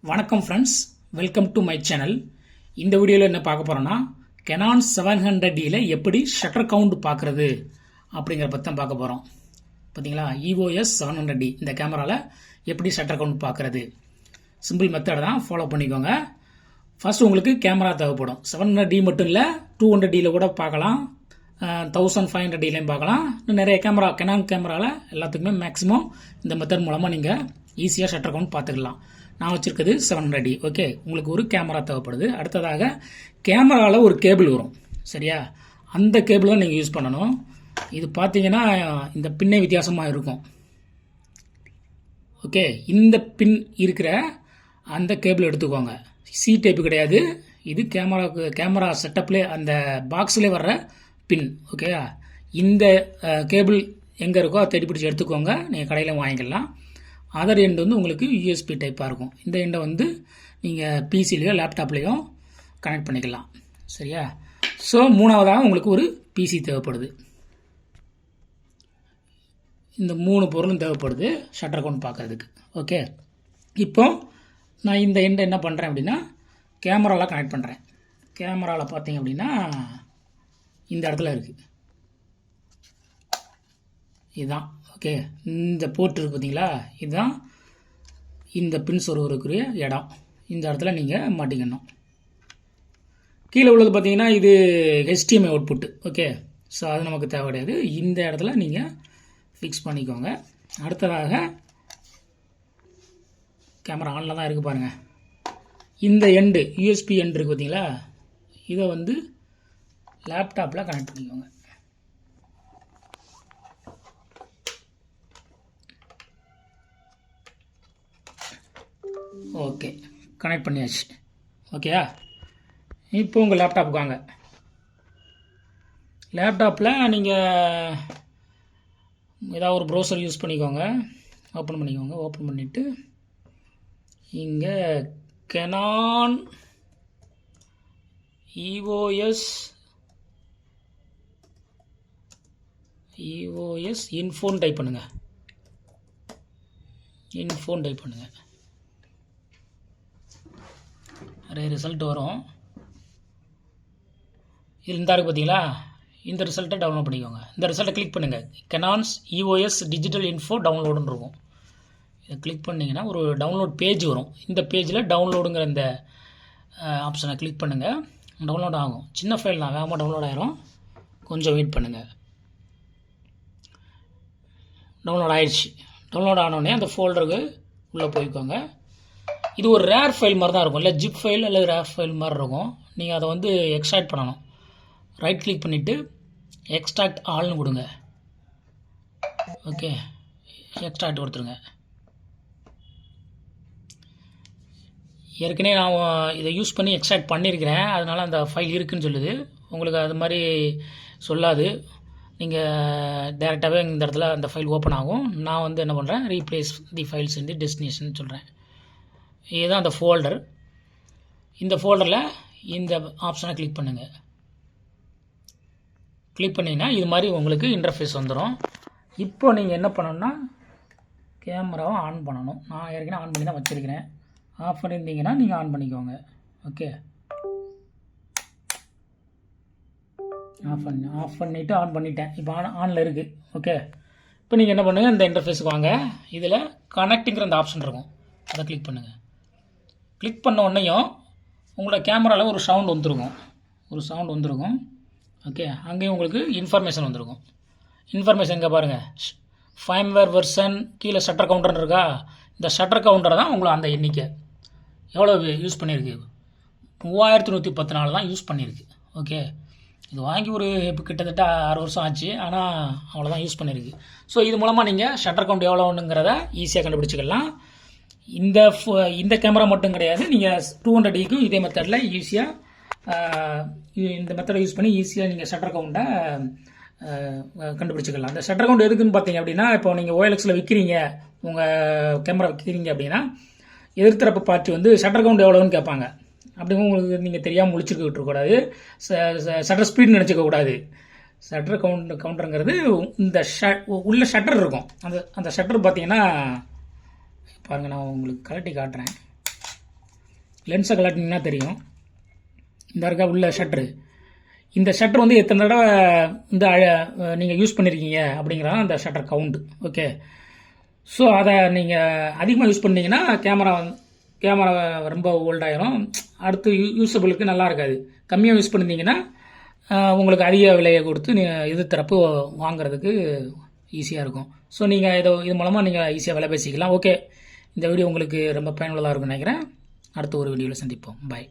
வணக்கம் friends, welcome to my channel. இந்த வீடியோவில் என்ன பார்க்க போகிறோன்னா, Canon 700Dயில் எப்படி ஷட்டர் கவுண்ட் பார்க்குறது அப்படிங்கிற பற்றி தான் பார்க்க போகிறோம். பார்த்தீங்களா, EOS 700D இந்த கேமராவில் எப்படி ஷட்டர் கவுண்ட் பார்க்குறது, சிம்பிள் மெத்தட் தான், ஃபாலோ பண்ணிக்கோங்க. ஃபர்ஸ்ட் உங்களுக்கு கேமரா தேவைப்படும். 700D மட்டும் இல்லை, 200Dயில் கூட பார்க்கலாம், 1500Dலையும் பார்க்கலாம். இன்னும் நிறைய கேமரா Canon கேமராவில் எல்லாத்துக்குமே மேக்ஸிமம் இந்த மெத்தட் மூலமாக நீங்கள் ஈஸியாக ஷட்டர் கவுண்ட் பார்த்துக்கலாம். நான் வச்சிருக்கிறது 700D. ஓகே, உங்களுக்கு ஒரு கேமரா தேவைப்படுது. அடுத்ததாக கேமராவில் ஒரு கேபிள் வரும், சரியா? அந்த கேபிள் தான் நீங்கள் யூஸ் பண்ணணும். இது பார்த்தீங்கன்னா இந்த பின்னே வித்தியாசமாக இருக்கும். ஓகே, இந்த பின் இருக்கிற அந்த கேபிள் எடுத்துக்கோங்க. சி டைப்பு கிடையாது, இது கேமரா செட்டப்லேயே அந்த பாக்ஸ்லேயே வர்ற பின். ஓகே, இந்த கேபிள் எங்கே இருக்கோ அதை தேடி பிடிச்சி எடுத்துக்கோங்க. நீங்கள் கடையில் வாங்கிக்கலாம். அதர் எண்டு வந்து உங்களுக்கு யூஎஸ்பி டைப்பாக இருக்கும். இந்த எண்டை வந்து நீங்கள் பிசிலையோ லேப்டாப்லேயோ கனெக்ட் பண்ணிக்கலாம், சரியா? ஸோ மூணாவதாக உங்களுக்கு ஒரு பிசி தேவைப்படுது. இந்த 3 பொருளும் தேவைப்படுது ஷட்டர் கவுண்ட் பார்க்கறதுக்கு. ஓகே, இப்போ நான் இந்த எண்டை என்ன பண்ணுறேன் அப்படின்னா கேமராவில் கனெக்ட் பண்ணுறேன். கேமராவில் பார்த்தீங்க அப்படின்னா இந்த இடத்துல இருக்குது, இதுதான். ஓகே, இந்த போர்ட் இருக்குது பார்த்தீங்களா, இதுதான் இந்த பின் சொருவருக்குரிய இடம். இந்த இடத்துல நீங்கள் மாட்டிக்கணும். கீழே உள்ளது பார்த்தீங்கன்னா இது HDMI அவுட்புட்டு. ஓகே, ஸோ அது நமக்கு தேவை கிடையாது. இந்த இடத்துல நீங்கள் ஃபிக்ஸ் பண்ணிக்கோங்க. அடுத்ததாக கேமரா ஆனில் தான் இருக்குது பாருங்கள். இந்த எண்டு யூஎஸ்பி எண்டு இருக்குது பார்த்தீங்களா, இதை வந்து லேப்டாப்பில் கனெக்ட் பண்ணிக்கோங்க. ஓகே, கனெக்ட் பண்ணியாச்சு. ஓகேயா, இப்போ உங்கள் லேப்டாப்புக்கு வாங்க. லேப்டாப்பில் நீங்கள் ஏதாவது ஒரு ப்ரௌசர் யூஸ் பண்ணிக்கோங்க. ஓப்பன் பண்ணிக்கோங்க. ஓப்பன் பண்ணிவிட்டு இங்கே Canon EOS இன்ஃபோன் டைப் பண்ணுங்கள். இன்ஃபோன் டைப் பண்ணுங்கள். நிறைய ரிசல்ட் வரும். இதில் இந்த இருக்குது பார்த்தீங்களா, இந்த ரிசல்ட்டை டவுன்லோட் பண்ணிக்கோங்க. இந்த ரிசல்ட்டை கிளிக் பண்ணுங்கள். Canon's EOS டிஜிட்டல் இன்ஃபோ டவுன்லோடுன்னு இருக்கும். இதை கிளிக் பண்ணிங்கன்னா ஒரு டவுன்லோட் பேஜ் வரும். இந்த பேஜில் டவுன்லோடுங்கிற இந்த ஆப்ஷனை கிளிக் பண்ணுங்கள். டவுன்லோட் ஆகும். சின்ன ஃபைல் தான், வேகமாக டவுன்லோட் ஆகிரும். கொஞ்சம் வெயிட் பண்ணுங்கள். டவுன்லோட் ஆயிடுச்சு. டவுன்லோட் ஆனோடனே அந்த ஃபோல்டருக்கு உள்ளே போய்க்கோங்க. இது ஒரு ரேர் ஃபைல் மாதிரி தான் இருக்கும், இல்லை ஜிப் ஃபைல் அல்லது ரேர் ஃபைல் மாதிரி இருக்கும். நீங்கள் அதை வந்து எக்ஸ்ட்ராக்ட் பண்ணணும். ரைட் கிளிக் பண்ணிவிட்டு எக்ஸ்ட்ராக்ட் ஆல்னு கொடுங்க. ஓகே, எக்ஸ்ட்ராக்ட் கொடுத்துருங்க. ஏற்கனவே நான் இதை யூஸ் பண்ணி எக்ஸ்ட்ராக்ட் பண்ணியிருக்கிறேன், அதனால் அந்த ஃபைல் இருக்குதுன்னு சொல்லுது. உங்களுக்கு அது மாதிரி சொல்லாது. நீங்கள் டேரெக்டாகவே இந்த இடத்துல அந்த ஃபைல் ஓப்பன் ஆகும். நான் வந்து என்ன பண்ணுறேன், ரீப்ளேஸ் தி ஃபைல்ஸ் இன் தி டெஸ்டினேஷன் சொல்கிறேன். இதுதான் அந்த ஃபோல்டர். இந்த ஃபோல்டரில் இந்த ஆப்ஷனை கிளிக் பண்ணுங்கள். கிளிக் பண்ணிங்கன்னா இது மாதிரி உங்களுக்கு இன்டர்ஃபேஸ் வந்துடும். இப்போ நீங்கள் என்ன பண்ணணும்னா கேமராவை ஆன் பண்ணணும். நான் ஏற்கனவே ஆன் பண்ணி தான் வச்சுருக்கிறேன். ஆஃப் பண்ணியிருந்தீங்கன்னா நீங்கள் ஆன் பண்ணிக்கோங்க. ஓகே, ஆஃப் பண்ணிவிட்டு ஆன் பண்ணிட்டேன். இப்போ ஆனில் இருக்குது. ஓகே, இப்போ நீங்கள் என்ன பண்ணுங்கள், இந்த இன்டர்ஃபேஸுக்கு வாங்க. இதில் கனெக்ட்டுங்கிற அந்த ஆப்ஷன் இருக்கும், அதை கிளிக் பண்ணுங்கள். கிளிக் பண்ண உடனேயும் உங்களோட கேமராவில் ஒரு சவுண்ட் வந்துருக்கும். ஓகே, அங்கேயும் உங்களுக்கு இன்ஃபர்மேஷன் வந்துருக்கும். இன்ஃபர்மேஷன் இங்கே பாருங்கள், ஃபைம்வேர் வெர்ஷன், கீழே ஷட்டர் கவுண்டர்னு இருக்கா. இந்த ஷட்டர் கவுண்டர் தான் உங்களை அந்த எண்ணிக்கை எவ்வளோ யூஸ் பண்ணியிருக்கு, 3114 தான் யூஸ் பண்ணியிருக்கு. ஓகே, இது வாங்கி ஒரு இப்போ கிட்டத்தட்ட 6 வருஷம் ஆச்சு, ஆனால் அவ்வளோதான் யூஸ் பண்ணியிருக்கு. ஸோ இது மூலமாக நீங்கள் ஷட்டர் கவுண்ட் எவ்வளோங்கிறத ஈஸியாக கண்டுபிடிச்சிக்கலாம். இந்த கேமரா மட்டும் கிடையாது, நீங்கள் 200Dக்கும் இதே மெத்தடில் ஈஸியாக இந்த மெத்தடை யூஸ் பண்ணி ஈஸியாக நீங்கள் ஷட்டர் கவுண்டை கண்டுபிடிச்சிக்கலாம். அந்த ஷட்டர் கவுண்ட் எதுக்குன்னு பார்த்தீங்க அப்படின்னா, இப்போ நீங்கள் OLXல விற்கிறீங்க, உங்கள் கேமரா விற்கிறீங்க அப்படின்னா எதிர்த்தரப்பு பார்ட்டி வந்து ஷட்டர் கவுண்ட் எவ்வளோன்னு கேட்பாங்க. அப்படிங்க உங்களுக்கு நீங்கள் தெரியாமல் முழிச்சுக்கிட்டு இருக்கக்கூடாது, ஷட்டர் ஸ்பீட் நினச்சிக்கக்கூடாது. ஷட்டர் கவுண்டருங்கிறது இந்த உள்ள ஷட்டர் இருக்கும். அந்த ஷட்டர் பார்த்தீங்கன்னா பாருங்கள், நான் உங்களுக்கு கழட்டி காட்டுறேன். லென்ஸை கலட்டினீங்கன்னா தெரியும். இந்த இருக்க உள்ள ஷட்டரு, இந்த ஷட்டர் வந்து எத்தனை தடவை இந்த நீங்கள் யூஸ் பண்ணியிருக்கீங்க அப்படிங்கிறதான் அந்த ஷட்டர் கவுண்ட். ஓகே, ஸோ அதை நீங்கள் அதிகமாக யூஸ் பண்ணீங்கன்னா கேமரா ரொம்ப ஓல்டாயிரும், அடுத்து யூஸபிளுக்கு நல்லா இருக்காது. கம்மியாக யூஸ் பண்ணியிருந்தீங்கன்னா உங்களுக்கு அதிக விலையை கொடுத்து இது தரப்பு வாங்குறதுக்கு ஈஸியாக இருக்கும். ஸோ நீங்கள் இது மூலமாக நீங்கள் ஈஸியாக விலை பேசிக்கலாம். ஓகே, இந்த வீடியோ உங்களுக்கு ரொம்ப பயனுள்ளதாக இருக்கும்னு நினைக்கிறேன். அடுத்த ஒரு வீடியோவில் சந்திப்போம். பாய்.